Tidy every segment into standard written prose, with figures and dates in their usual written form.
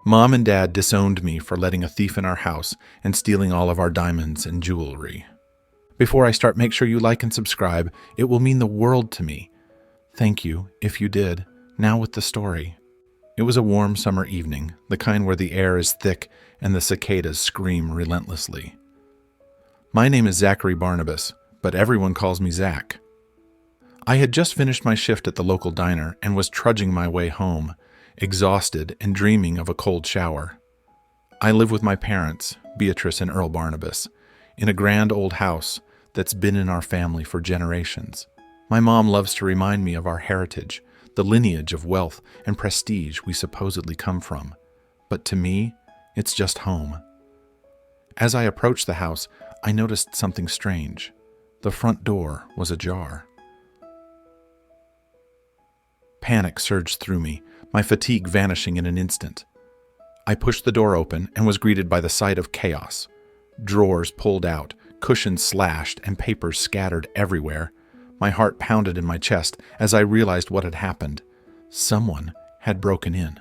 Mom and Dad disowned me for letting a thief in our house and stealing all of our diamonds and jewelry. Before I start, make sure you like and subscribe. It will mean the world to me. Thank you, if you did. Now with the story. It was a warm summer evening, the kind where the air is thick and the cicadas scream relentlessly. My name is Zachary Barnabas, but everyone calls me Zach. I had just finished my shift at the local diner and was trudging my way home, exhausted and dreaming of a cold shower. I live with my parents, Beatrice and Earl Barnabas, in a grand old house that's been in our family for generations. My mom loves to remind me of our heritage, the lineage of wealth and prestige we supposedly come from. But to me, it's just home. As I approached the house, I noticed something strange. The front door was ajar. Panic surged through me, my fatigue vanishing in an instant. I pushed the door open and was greeted by the sight of chaos. Drawers pulled out, cushions slashed, and papers scattered everywhere. My heart pounded in my chest as I realized what had happened. Someone had broken in.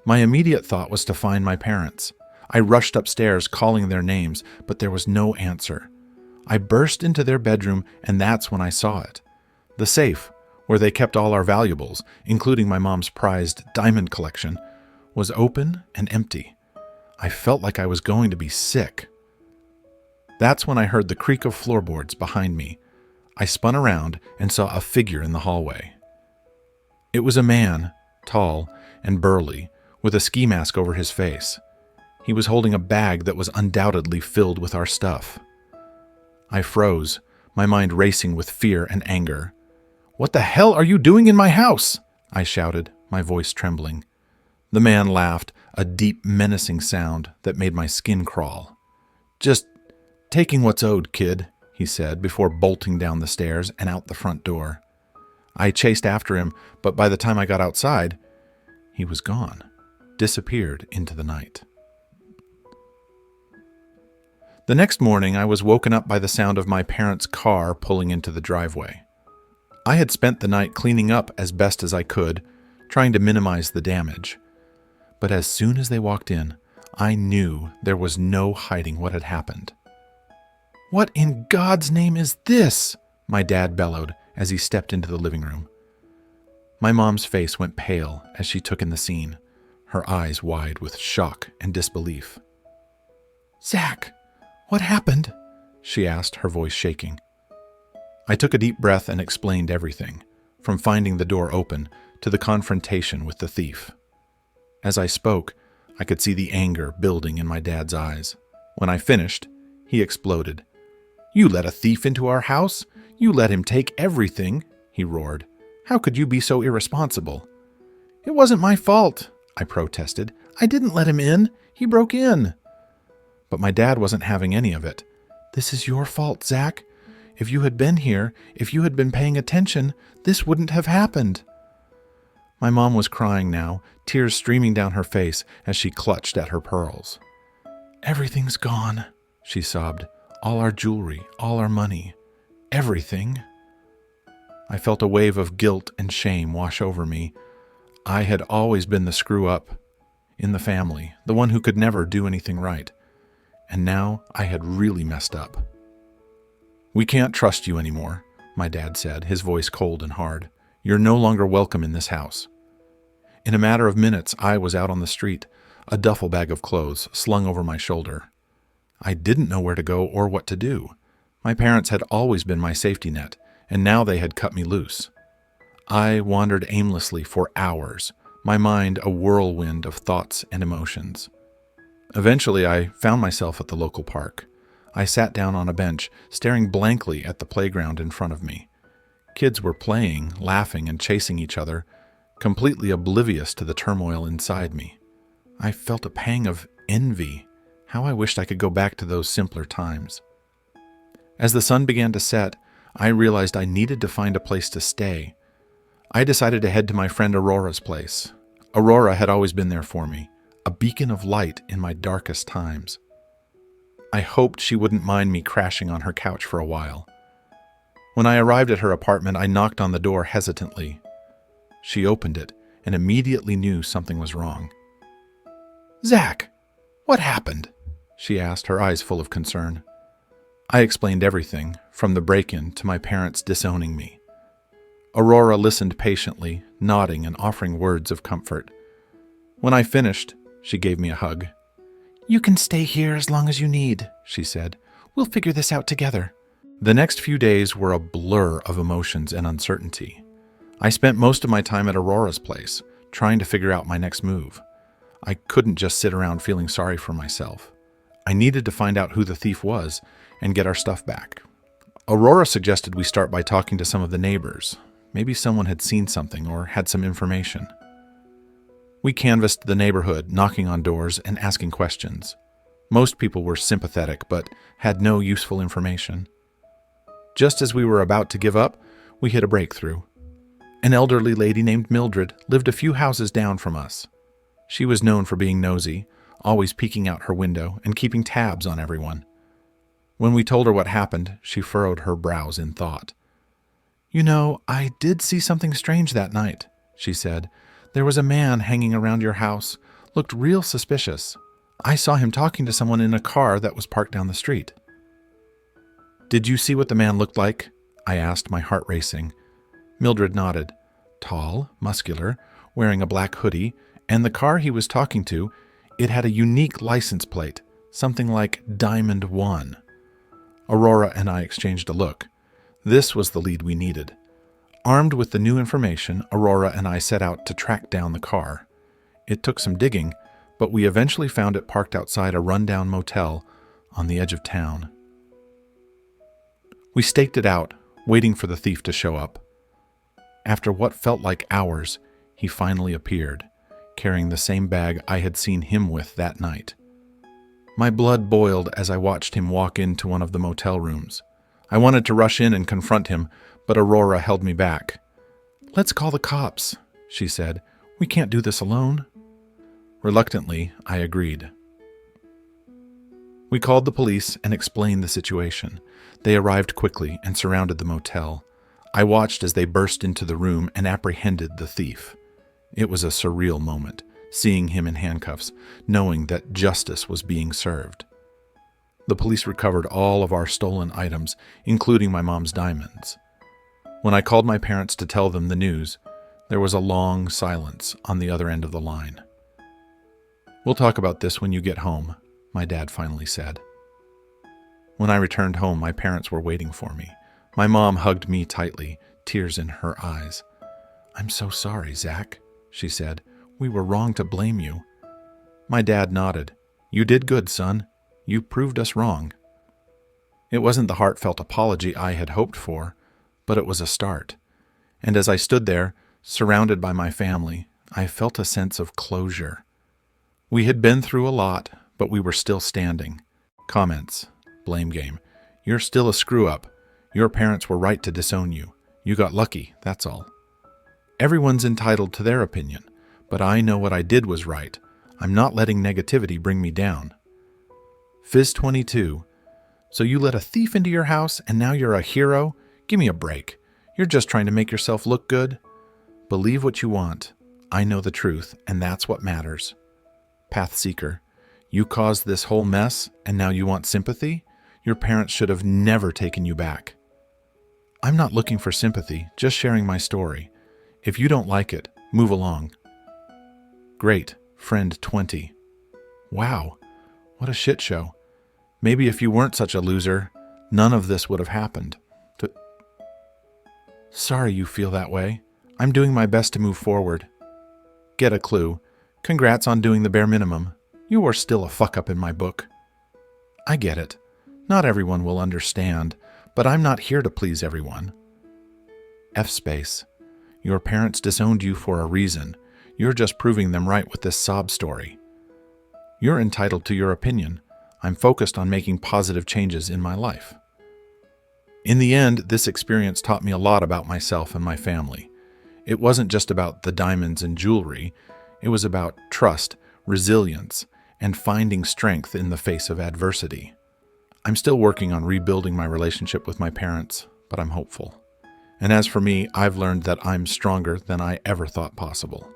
My immediate thought was to find my parents. I rushed upstairs, calling their names, but there was no answer. I burst into their bedroom, and that's when I saw it. The safe, where they kept all our valuables, including my mom's prized diamond collection, was open and empty. I felt like I was going to be sick. That's when I heard the creak of floorboards behind me. I spun around and saw a figure in the hallway. It was a man, tall and burly, with a ski mask over his face. He was holding a bag that was undoubtedly filled with our stuff. I froze, my mind racing with fear and anger. "What the hell are you doing in my house?" I shouted, my voice trembling. The man laughed, a deep, menacing sound that made my skin crawl. "Just taking what's owed, kid," he said before bolting down the stairs and out the front door. I chased after him, but by the time I got outside, he was gone, disappeared into the night. The next morning, I was woken up by the sound of my parents' car pulling into the driveway. I had spent the night cleaning up as best as I could, trying to minimize the damage. But as soon as they walked in, I knew there was no hiding what had happened. "What in God's name is this?" my dad bellowed as he stepped into the living room. My mom's face went pale as she took in the scene, her eyes wide with shock and disbelief. "Zach, what happened?" she asked, her voice shaking. I took a deep breath and explained everything, from finding the door open to the confrontation with the thief. As I spoke, I could see the anger building in my dad's eyes. When I finished, he exploded. "You let a thief into our house? You let him take everything," he roared. "How could you be so irresponsible?" "It wasn't my fault," I protested. "I didn't let him in. He broke in." But my dad wasn't having any of it. "This is your fault, Zach. If you had been here, if you had been paying attention, this wouldn't have happened." My mom was crying now, tears streaming down her face as she clutched at her pearls. "Everything's gone," she sobbed. "All our jewelry, all our money, everything." I felt a wave of guilt and shame wash over me. I had always been the screw-up in the family, the one who could never do anything right. And now I had really messed up. "We can't trust you anymore," my dad said, his voice cold and hard. "You're no longer welcome in this house." In a matter of minutes, I was out on the street, a duffel bag of clothes slung over my shoulder. I didn't know where to go or what to do. My parents had always been my safety net, and now they had cut me loose. I wandered aimlessly for hours, my mind a whirlwind of thoughts and emotions. Eventually, I found myself at the local park. I sat down on a bench, staring blankly at the playground in front of me. Kids were playing, laughing, and chasing each other, completely oblivious to the turmoil inside me. I felt a pang of envy. How I wished I could go back to those simpler times. As the sun began to set, I realized I needed to find a place to stay. I decided to head to my friend Aurora's place. Aurora had always been there for me, a beacon of light in my darkest times. I hoped she wouldn't mind me crashing on her couch for a while. When I arrived at her apartment, I knocked on the door hesitantly. She opened it and immediately knew something was wrong. "Zach, what happened?" she asked, her eyes full of concern. I explained everything, from the break-in to my parents disowning me. Aurora listened patiently, nodding and offering words of comfort. When I finished, she gave me a hug. "You can stay here as long as you need," she said. "We'll figure this out together." The next few days were a blur of emotions and uncertainty. I spent most of my time at Aurora's place, trying to figure out my next move. I couldn't just sit around feeling sorry for myself. I needed to find out who the thief was and get our stuff back. Aurora suggested we start by talking to some of the neighbors. Maybe someone had seen something or had some information. We canvassed the neighborhood, knocking on doors and asking questions. Most people were sympathetic but had no useful information. Just as we were about to give up, we hit a breakthrough. An elderly lady named Mildred lived a few houses down from us. She was known for being nosy, always peeking out her window and keeping tabs on everyone. When we told her what happened, she furrowed her brows in thought. "You know, I did see something strange that night," she said. "There was a man hanging around your house. Looked real suspicious. I saw him talking to someone in a car that was parked down the street." "Did you see what the man looked like?" I asked, my heart racing. Mildred nodded. Tall, muscular, wearing a black hoodie, and the car he was talking to, it had a unique license plate, something like Diamond 1. Aurora and I exchanged a look. This was the lead we needed. Armed with the new information, Aurora and I set out to track down the car. It took some digging, but we eventually found it parked outside a rundown motel on the edge of town. We staked it out, waiting for the thief to show up. After what felt like hours, he finally appeared, carrying the same bag I had seen him with that night. My blood boiled as I watched him walk into one of the motel rooms. I wanted to rush in and confront him, but Aurora held me back. "Let's call the cops," she said. "We can't do this alone." Reluctantly, I agreed. We called the police and explained the situation. They arrived quickly and surrounded the motel. I watched as they burst into the room and apprehended the thief. It was a surreal moment, seeing him in handcuffs, knowing that justice was being served. The police recovered all of our stolen items, including my mom's diamonds. When I called my parents to tell them the news, there was a long silence on the other end of the line. "We'll talk about this when you get home," my dad finally said. When I returned home, my parents were waiting for me. My mom hugged me tightly, tears in her eyes. "I'm so sorry, Zach," she said. "We were wrong to blame you." My dad nodded. "You did good, son. You proved us wrong." It wasn't the heartfelt apology I had hoped for, but it was a start. And as I stood there, surrounded by my family, I felt a sense of closure. We had been through a lot, but we were still standing. Comments. Blame game. "You're still a screw-up. Your parents were right to disown you. You got lucky, that's all." Everyone's entitled to their opinion, but I know what I did was right. I'm not letting negativity bring me down. Fizz 22. "So you let a thief into your house and now you're a hero? Give me a break. You're just trying to make yourself look good. Believe what you want. I know the truth, and that's what matters." Path Seeker. "You caused this whole mess, and now you want sympathy? Your parents should have never taken you back." I'm not looking for sympathy, just sharing my story. If you don't like it, move along. Great, Friend 20. "Wow, what a shit show. Maybe if you weren't such a loser, none of this would have happened." Sorry you feel that way. I'm doing my best to move forward. Get a clue. Congrats on doing the bare minimum. You are still a fuck-up in my book. I get it. Not everyone will understand, but I'm not here to please everyone. F-space. Your parents disowned you for a reason. You're just proving them right with this sob story. You're entitled to your opinion. I'm focused on making positive changes in my life. In the end, this experience taught me a lot about myself and my family. It wasn't just about the diamonds and jewelry. It was about trust, resilience, and finding strength in the face of adversity. I'm still working on rebuilding my relationship with my parents, but I'm hopeful. And as for me, I've learned that I'm stronger than I ever thought possible.